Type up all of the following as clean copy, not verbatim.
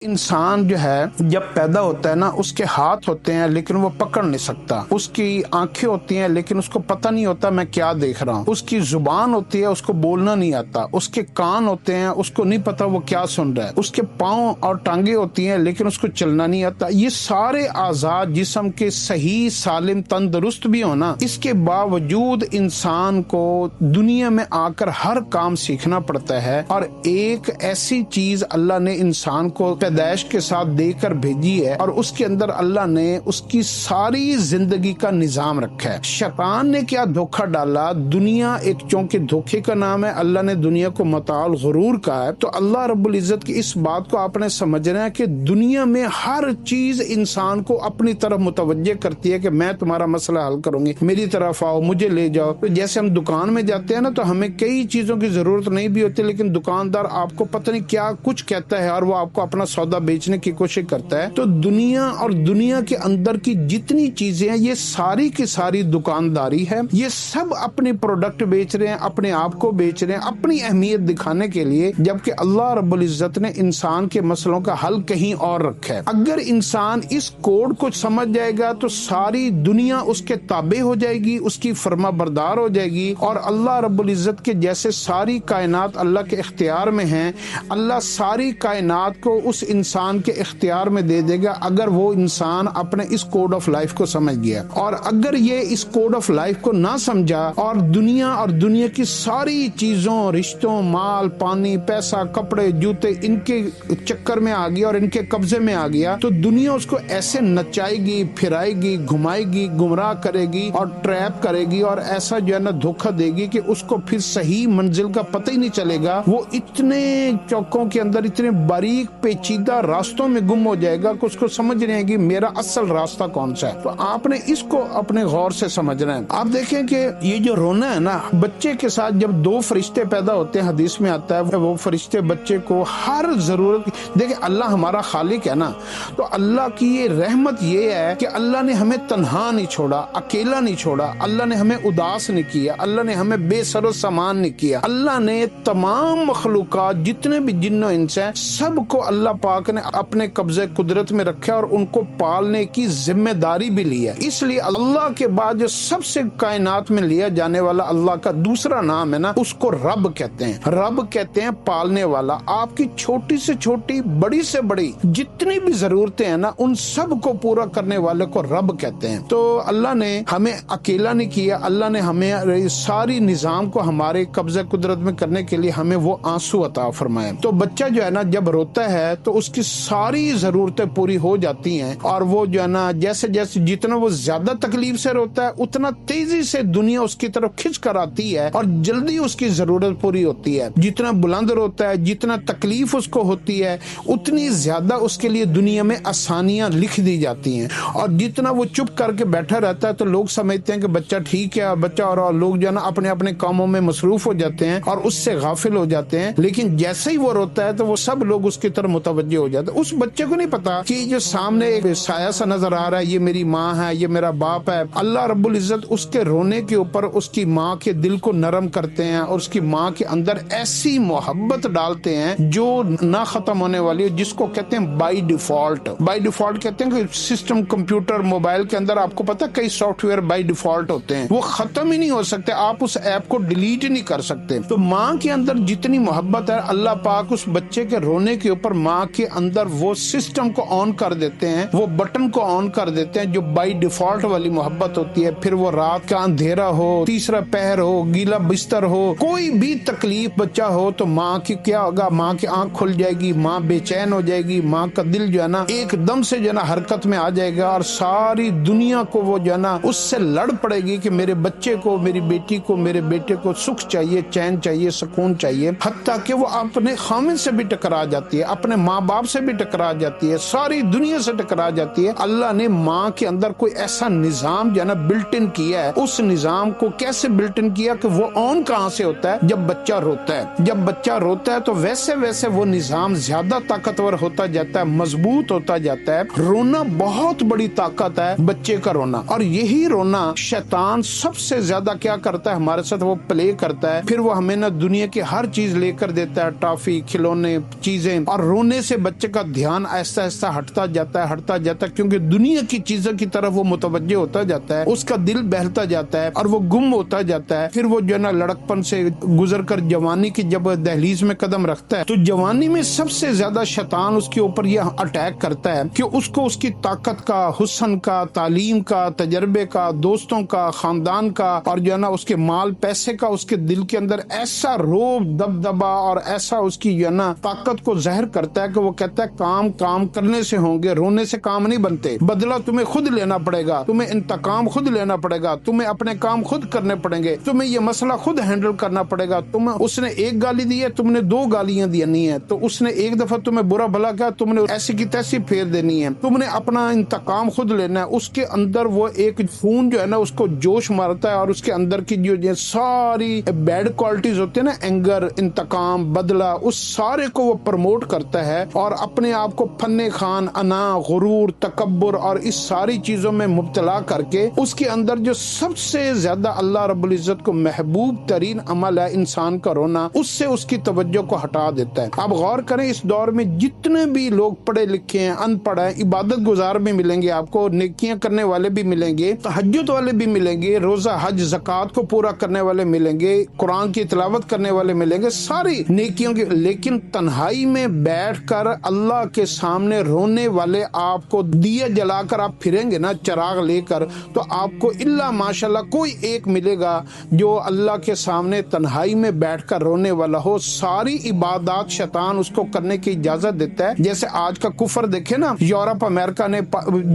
انسان جو ہے جب پیدا ہوتا ہے نا، اس کے ہاتھ ہوتے ہیں لیکن وہ پکڑ نہیں سکتا، اس کی آنکھیں ہوتی ہیں لیکن اس کو پتہ نہیں ہوتا میں کیا دیکھ رہا ہوں، اس کی زبان ہوتی ہے اس کو بولنا نہیں آتا، اس کے کان ہوتے ہیں اس کو نہیں پتا وہ کیا سن رہا ہے، اس کے پاؤں اور ٹانگیں ہوتی ہیں لیکن اس کو چلنا نہیں آتا۔ یہ سارے اعضاء جسم کے صحیح سالم تندرست بھی ہونا، اس کے باوجود انسان کو دنیا میں آ کر ہر کام سیکھنا پڑتا ہے، اور ایک ایسی چیز اللہ نے انسان کو پیدائش کے ساتھ دے کر بھیجی ہے، اور اس کے اندر اللہ نے اس کی ساری زندگی کا نظام رکھا ہے۔ شیطان نے کیا دھوکہ ڈالا، دنیا ایک چونکہ دھوکے کا نام ہے، اللہ نے دنیا کو متاع الغرور کہا ہے، تو اللہ رب العزت کی اس بات کو آپ نے سمجھنا ہے کہ دنیا میں ہر چیز انسان کو اپنی طرف متوجہ کرتی ہے کہ میں تمہارا مسئلہ حل کروں گی، میری طرف آؤ، مجھے لے جاؤ۔ تو جیسے ہم دکان میں جاتے ہیں نا، تو ہمیں کئی چیزوں کی ضرورت نہیں بھی ہوتی، لیکن دکاندار آپ کو پتہ نہیں کیا کچھ کہتا ہے اور وہ آپ کو اپنا سودا بیچنے کی کوشش کرتا ہے۔ تو دنیا اور دنیا کے اندر کی جتنی چیزیں ہیں، یہ ساری کی ساری دکانداری ہے، یہ سب اپنے پروڈکٹ بیچ رہے ہیں، اپنے آپ کو بیچ رہے ہیں اپنی اہمیت دکھانے کے لیے، جبکہ اللہ رب العزت نے انسان کے مسئلوں کا حل کہیں اور رکھا ہے۔ اگر انسان اس کوڈ کو سمجھ جائے گا تو ساری دنیا اس کے تابع ہو جائے گی، اس کی فرما بردار ہو جائے گی، اور اللہ رب العزت کے جیسے ساری کائنات اللہ کے اختیار میں ہیں، اللہ ساری کائنات کو اس انسان کے اختیار میں دے دے گا اگر وہ انسان اپنے اس کوڈ آف لائف کو سمجھ گیا۔ اور اگر یہ اس کوڈ آف لائف کو نہ سمجھا اور دنیا کی ساری چیزوں، رشتوں، مال، پانی، پیسہ، کپڑے، جوتے، ان کے چکر میں آ گیا اور ان کے قبضے میں آ گیا، تو دنیا اس کو ایسے نچائے گی، پھرائے گی، گھمائے گی، گمراہ کرے گی اور ٹریپ کرے گی، اور ایسا جو ہے نا دھوکہ دے گی کہ اس کو پھر صحیح منزل کا پتہ ہی نہیں چلے گا۔ وہ اتنے چوکوں کے اندر، اتنے باریک پیچیدہ راستوں میں گم ہو جائے گا کہ اس کو سمجھ نہیں ہے کہ میرا اصل راستہ کون سا ہے۔ تو آپ نے اس کو اپنے غور سے سمجھنا ہے۔ آپ دیکھیں کہ یہ جو رونا ہے نا، بچے کے ساتھ جب دو فرشتے پیدا ہوتے ہیں، حدیث میں آتا ہے وہ فرشتے بچے کو ہر ضرورت، دیکھیں اللہ ہمارا خالق ہے نا، تو اللہ کی یہ رحمت یہ ہے کہ اللہ نے ہمیں تنہا نہیں چھوڑا، اکیلا نہیں چھوڑا، اللہ نے ہمیں اداس نہیں کیا، اللہ نے ہمیں بے سر و سامان نہیں کیا۔ اللہ نے تمام مخلوقات جتنے بھی جن و انس ہیں سب کو اللہ پاک نے اپنے قبضے قدرت میں رکھا اور ان کو پالنے کی ذمہ داری بھی لی ہے۔ اس لیے اللہ کے بعد جو سب سے کائنات میں لیا جانے والا اللہ کا دوسرا نام ہے نا، اس کو رب کہتے ہیں۔ رب کہتے ہیں پالنے والا، آپ کی چھوٹی سے چھوٹی، بڑی سے بڑی جتنی بھی ضرورتیں ہیں نا، ان سب کو پورا کرنے والے کو رب کہتے ہیں۔ تو اللہ نے ہمیں اکیلا نہیں کیا، اللہ نے ہمیں ساری نظام کو ہمارے قبضے قدرت میں کرنے کے لیے ہمیں وہ آنسو عطا فرمائے۔ تو بچہ جو ہے نا جب روتا ہے تو اس کی ساری ضرورتیں پوری ہو جاتی ہیں، اور وہ جو ہے نا جیسے جیسے جتنا وہ زیادہ تکلیف سے روتا ہے اتنا تیزی سے دنیا اس کی طرف کھنچ کر آتی ہے اور جلدی اس کی ضرورت پوری ہوتی ہے۔ جتنا بلند روتا ہے، جتنا تکلیف اس کو ہوتی ہے، اتنی زیادہ اس کے لیے دنیا میں آسانیاں لکھ دی جاتی ہیں، اور جتنا وہ چپ کر کے بیٹھا رہتا ہے تو لوگ سمجھتے ہیں کہ بچہ ٹھیک ہے، بچہ، اور لوگ جو ہے نا اپنے اپنے کاموں میں مصروف ہو جاتے ہیں اور اس سے غافل ہو جاتے ہیں، لیکن جیسے ہی وہ روتا ہے تو وہ سب لوگ اس کی طرف متوجہ ہو جاتے ہیں۔ اس بچے کو نہیں پتا کہ جو سامنے ایک سایہ سا نظر آ رہا ہے، یہ میری ماں ہے، یہ میرا باپ ہے۔ اللہ رب العزت اس کے رونے کے اوپر اس کی ماں کے دل کو نرم کرتے ہیں اور اس کی ماں کے اندر ایسی محبت ڈالتے ہیں جو نہ ختم ہونے والی ہے، جس کو کہتے ہیں بائی ڈیفالٹ۔ بائی ڈیفالٹ کہتے ہیں کہ سسٹم، کمپیوٹر، موبائل کے اندر آپ کو پتا کئی سافٹ ویئر بائی ڈیفالٹ ہوتے ہیں، وہ ختم ہی نہیں ہو سکتے، آپ اس ایپ کو ڈیلیٹ ہی نہیں کر سکتے۔ تو ماں کے اندر جتنی محبت ہے، اللہ پاک اس بچے کے رونے کے اوپر ماں کے اندر وہ سسٹم کو آن کر دیتے ہیں، وہ بٹن کو آن کر دیتے ہیں جو بائی ڈیفالٹ والی محبت ہوتی ہے۔ پھر وہ رات کا اندھیرا ہو، تیسرا پہر ہو، گیلا بستر ہو، کوئی بھی تکلیف بچہ ہو تو ماں کی کیا ہوگا، ماں کی آنکھ کھل جائے گی، ماں بے چین ہو جائے گی، ماں کا دل جو ہے نا ایک دم سے جو ہے نا حرکت میں آ جائے گا، اور ساری دنیا کو وہ جو ہے نا اس سے لڑ پڑے گی کہ میرے بچے کو، میری بیٹی کو، میرے بیٹے کو سکھ چاہیے، چین چاہیے، سکون چاہیے، حتیٰ کہ وہ اپنے خامن سے بھی ٹکرا جاتی ہے، اپنے ماں باپ سے بھی ٹکرا جاتی ہے، ساری دنیا سے ٹکرا جاتی ہے۔ اللہ نے ماں کے اندر کوئی ایسا نظام جو ہے نا بلٹ ان کیا ہے، اس نظام کو کیسے بلٹ ان کیا کہ وہ آن کہاں سے ہوتا ہے؟ جب بچہ روتا ہے۔ جب بچہ روتا ہے تو ویسے ویسے وہ نظام زیادہ طاقتور ہوتا جاتا ہے، مضبوط ہوتا جاتا ہے۔ رونا بہت بڑی طاقت ہے بچے کا رونا، اور یہی رونا شیطان سب سے زیادہ کیا کرتا ہے ہمارے ساتھ، وہ پلے کرتا ہے۔ پھر وہ ہمیں نا دنیا کی ہر چیز لے کر دیتا ہے، ٹافی، کھلونے، چیزیں، اور رونے سے بچے کا دھیان ایسا ایسا ہٹتا جاتا ہے کیونکہ دنیا کی چیزوں کی طرف وہ متوجہ ہوتا جاتا ہے، اس کا دل بہلتا جاتا ہے اور وہ گم ہوتا جاتا ہے۔ پھر وہ جو ہے نا لڑکپن سے گزر کر جوانی کی جب دہلیز میں قدم رکھتا ہے تو جوانی میں سب سے زیادہ شیطان اس کے اوپر یہ اٹیک کرتا ہے کہ اس کو اس کی طاقت کا، حسن کا، تعلیم کا، تجربے کا، دوستوں کا، خاندان کا اور جو ہے نا اس کے مال پیسے کا اس کے دل کے اندر ایسا روب دبدبا اور ایسا اس کی جو ہے نا طاقت کو ظاہر کرتا ہے کہ وہ کہتا ہے کام کرنے سے ہوں گے، رونے سے کام نہیں بنتے، بدلہ تمہیں خود لینا پڑے گا، تمہیں انتقام خود لینا پڑے گا، تمہیں اپنے کام خود کرنے پڑیں گے، تمہیں یہ مسئلہ خود ہینڈل کرنا پڑے گا۔ اس نے ایک گالی دی ہے، تم نے 2 گالیاں دینی ہے، تو اس نے ایک دفعہ تمہیں برا بھلا کیا، تم نے ایسی کی تیسی پھیر دینی ہے، تم نے اپنا انتقام خود لینا ہے۔ اس کے اندر وہ ایک خون جو ہے نا اس کو جوش مارتا ہے اور اس کے اندر کی جو ساری بیڈ کوالٹیز ہوتی ہیں نا، اینگر، انتقام، بدلہ، اس سارے کو وہ پروموٹ کرتا ہے اور اپنے آپ کو فن خان، انا، غرور، تکبر اور اس ساری چیزوں میں مبتلا کر کے اس کے اندر جو سب سے زیادہ اللہ رب العزت کو محبوب ترین عمل ہے انسان کا رونا، اس سے اس کی توجہ کو ہٹا دیتا ہے۔ آپ غور کریں اس دور میں جتنے بھی لوگ پڑھے لکھے ہیں، ان پڑھ ہیں، عبادت گزار بھی ملیں گے، آپ کو نیکیاں کرنے والے بھی ملیں گے، تہجد والے بھی ملیں گے، روزہ حج زکوٰۃ کو پورا کرنے والے ملیں گے، قرآن کی تلاوت کرنے والے ملیں گے، ساری نیکیوں کے، لیکن تنہائی میں بیٹھ کر اللہ کے سامنے رونے والے آپ کو دیا جلا کر آپ پھریں گے نا چراغ لے کر، تو آپ کو الا ماشاءاللہ کوئی ایک ملے گا جو اللہ کے سامنے تنہائی میں بیٹھ کر رونے والا ہو۔ ساری عبادات شیطان اس کو کرنے کی اجازت دیتا ہے۔ جیسے آج کا کفر دیکھے نا، یورپ، امریکہ نے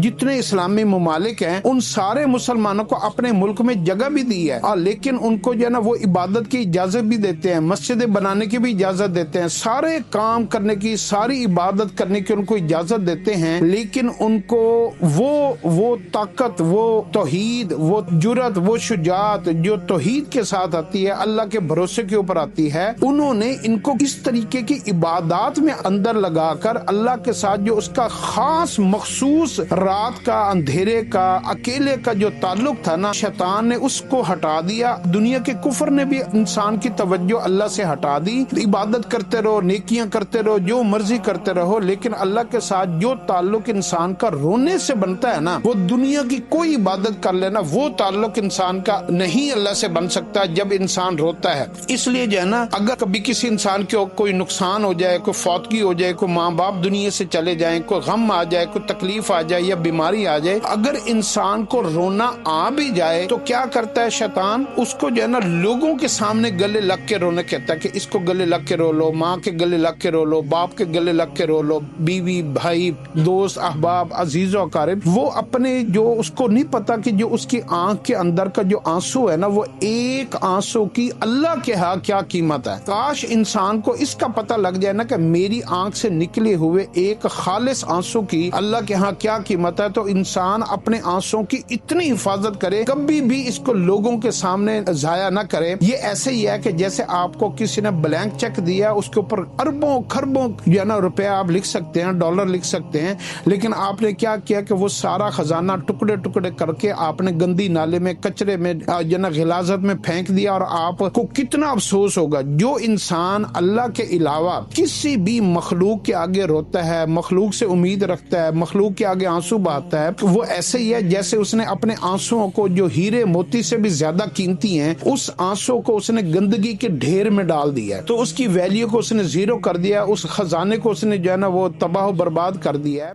جتنے اسلامی ممالک ہیں ان سارے مسلمانوں کو اپنے ملک میں جگہ بھی دی ہے، لیکن ان کو جو ہے نا وہ عبادت کی اجازت بھی دیتے ہیں، مسجدیں بنانے کی بھی اجازت دیتے ہیں، سارے کام کرنے کی، ساری عبادت کرنے کی ان کو اجازت دیتے ہیں، لیکن ان کو وہ طاقت، وہ توحید، وہ جرأت، وہ شجاعت جو توحید کے ساتھ آتی ہے، اللہ کے بھروسے کے اوپر آتی ہے، انہوں نے ان کو اس طریقے کی عبادات میں اندر لگا کر اللہ کے ساتھ جو اس کا خاص مخصوص رات کا، اندھیرے کا، اکیلے کا جو تعلق تھا نا، شیطان نے اس کو ہٹا دیا۔ دنیا کے کفر نے بھی انسان کی توجہ اللہ سے ہٹا دی۔ عبادت کرتے رہو، نیکیاں کرتے رہو، جو مرضی کرتے رہو، لیکن اللہ کے ساتھ جو تعلق انسان کا رونے سے بنتا ہے نا، وہ دنیا کی کوئی عبادت کر لینا، وہ تعلق انسان کا نہیں اللہ سے بن سکتا جب انسان روتا ہے۔ اس لیے جو ہے نا، اگر کبھی کسی انسان کو کوئی نقصان ہو جائے، کوئی فوتگی ہو جائے، کوئی ماں باپ دنیا سے چلے جائیں، کوئی غم آ جائے، کوئی تکلیف آ جائے یا بیماری آ جائے، اگر انسان کو رونا آ بھی جائے تو کیا کرتا ہے شیطان؟ اس کو جو ہے نا لوگوں کے سامنے گلے لگ کے رونے کہتا ہے کہ اس کو گلے لگ کے رو لو، ماں کے گلے لگ کے رو لو، باپ کے گلے لگ کے رو لو، بیوی، بھائی، دوست، احباب، عزیز و اقارب۔ وہ اپنے جو اس کو نہیں پتا کہ جو اس کی آنکھ کے اندر کا جو آنسو ہے نا، وہ ایک آنسو کی اللہ کے ہاں کیا قیمت ہے۔ کاش انسان کو اس کا پتہ لگ جائے نا کہ میری آنکھ سے نکلے ہوئے ایک خالص آنسو کی اللہ کے ہاں کیا قیمت ہے، تو انسان اپنے آنسو کی اتنی حفاظت کرے، کبھی بھی اس کو لوگوں کے سامنے ضائع نہ کرے۔ یہ ایسے ہی ہے کہ جیسے آپ کو کسی نے بلینک چیک دیا، اس کے اوپر اربوں خربوں جو ہے نا روپے آپ لکھ سکتے ہیں، ڈالر لکھ سکتے ہیں، لیکن آپ نے کیا کیا کہ وہ سارا خزانہ ٹکڑے ٹکڑے کر کے آپ نے گندی نالے میں، کچرے میں، جو نا غلاظت میں پھینک دیا، اور آپ کو کتنا افسوس ہوگا۔ جو انسان اللہ کے علاوہ کسی بھی مخلوق کے آگے روتا ہے، مخلوق سے امید رکھتا ہے، مخلوق کے آگے آنسو بہاتا ہے، وہ ایسے ہی ہے جیسے اس نے اپنے آنسوؤں کو جو ہیرے موتی سے بھی زیادہ قیمتی ہیں، اس آنسو کو اس نے گندگی کے ڈھیر میں ڈال دیا ہے، تو اس کی ویلیو کو اس نے زیرو کر دیا، اس خزانے کو اس نے جو ہے نا وہ تباہ و برباد کر دیا ہے۔